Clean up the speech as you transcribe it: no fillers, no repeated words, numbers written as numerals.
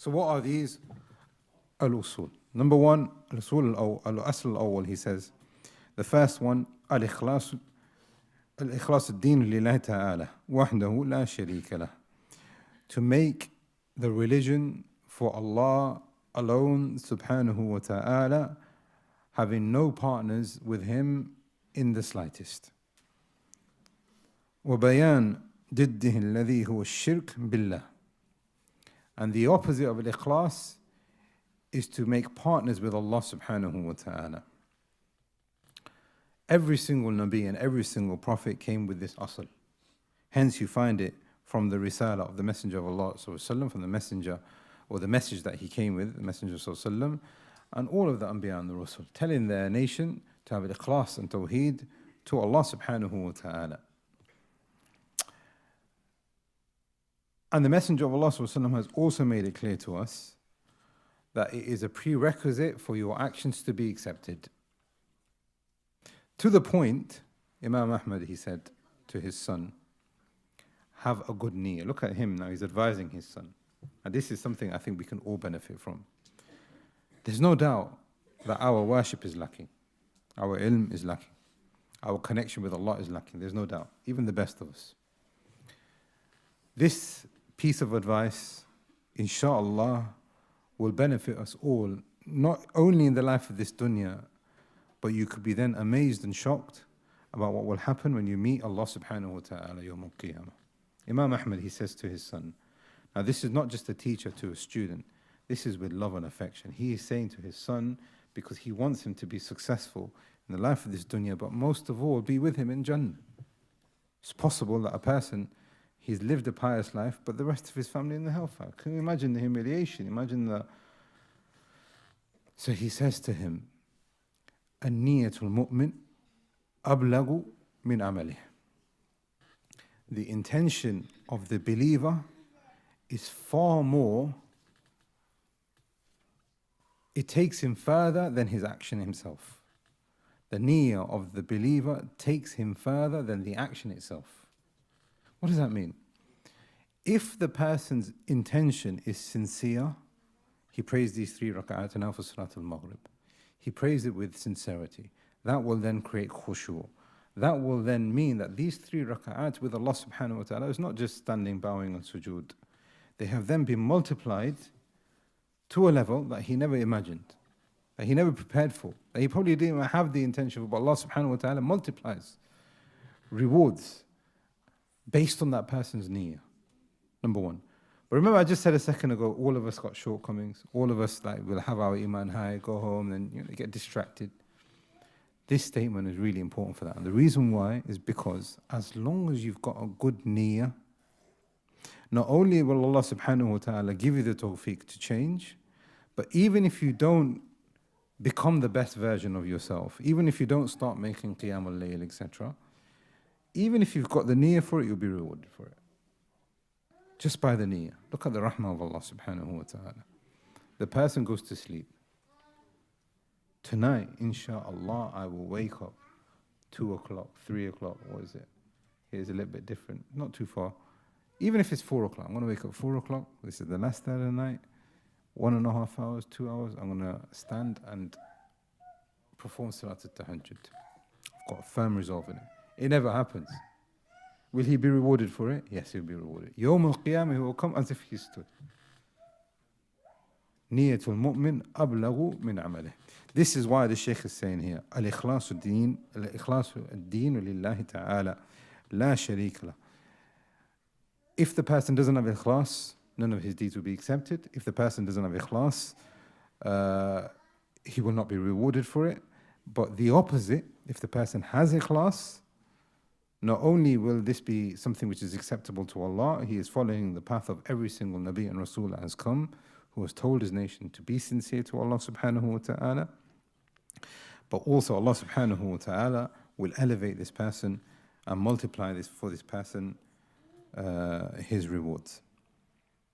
So what are these? Al-Usul. Number one, Al-Usul al-Asl al-Awwal, he says. The first one, Al-Ikhlas al-Din lillahi ta'ala, wahdahu la sharika lah. To make the religion for Allah alone, subhanahu wa ta'ala, having no partners with him in the slightest. وَبَيَانْ ضِدِّهِ الَّذِي هُوَ الشِّرْكُ بِاللَّهِ. And the opposite of al-Ikhlas is to make partners with Allah subhanahu wa ta'ala. Every single Nabi and every single Prophet came with this asl. Hence you find it from the Risala of the Messenger of Allah sallallahu from the Messenger, or the message that he came with, the Messenger sallallahu, and all of the Anbiya and the Rasul, telling their nation to have al-Ikhlas and Tawheed to Allah subhanahu wa ta'ala. And the Messenger of Allah sallallahu has also made it clear to us that it is a prerequisite for your actions to be accepted. To the point, Imam Ahmed, he said to his son, have a good niyyah. Look at him now, he's advising his son. And this is something I think we can all benefit from. There's no doubt that our worship is lacking. Our ilm is lacking. Our connection with Allah is lacking. There's no doubt. Even the best of us. This piece of advice, inshaAllah, will benefit us all, not only in the life of this dunya, but you could be then amazed and shocked about what will happen when you meet Allah subhanahu wa ta'ala yawm al-qiyamah. Imam Ahmed, he says to his son, now this is not just a teacher to a student, this is with love and affection. He is saying to his son, because he wants him to be successful in the life of this dunya, but most of all, be with him in Jannah. It's possible that a person, he's lived a pious life, but the rest of his family in the hellfire. Can you imagine the humiliation? Imagine the... So he says to him, النية المؤمن أبلغ من عمله. The intention of the believer is far more, it takes him further than his action himself. The niyyah of the believer takes him further than the action itself. What does that mean? If the person's intention is sincere, he prays these 3 rak'at now for Salat al-Maghrib. He prays it with sincerity. That will then create khushu'. That will then mean that these 3 rak'at with Allah subhanahu wa ta'ala is not just standing, bowing and sujood. They have then been multiplied to a level that he never imagined, that he never prepared for, that he probably didn't even have the intention of, but Allah subhanahu wa ta'ala multiplies rewards based on that person's niyyah. Number one. But remember, I just said a second ago, all of us got shortcomings. All of us will have our iman high, go home, and get distracted. This statement is really important for that. And the reason why is because as long as you've got a good niyyah, not only will Allah subhanahu wa ta'ala give you the tawfiq to change, but even if you don't become the best version of yourself, even if you don't start making qiyam al-layl, etc., even if you've got the niyyah for it, you'll be rewarded for it. Just by the niyyah. Look at the rahmah of Allah subhanahu wa ta'ala. The person goes to sleep. Tonight, insha'Allah, I will wake up 2 o'clock, 3 o'clock, what is it? Here's a little bit different, not too far. Even if it's 4 o'clock, I'm going to wake up 4 o'clock. This is the last day of the night. 1.5 hours, 2 hours, I'm going to stand and perform Salat al-Tahajjud. I've got a firm resolve in it. It never happens. Will he be rewarded for it? Yes, he'll be rewarded. Yawm al-Qiyamah, he will come as if he stood. Niyatul mu'min ablagu min amalih. This is why the Shaykh is saying here, al-ikhlasu ad-din lillahi ta'ala, la sharika lah. If the person doesn't have ikhlas, none of his deeds will be accepted. If the person doesn't have ikhlas, he will not be rewarded for it. But the opposite, if the person has ikhlas, not only will this be something which is acceptable to Allah, he is following the path of every single Nabi and Rasul that has come, who has told his nation to be sincere to Allah subhanahu wa ta'ala. But also Allah subhanahu wa ta'ala will elevate this person and multiply this for this person his rewards.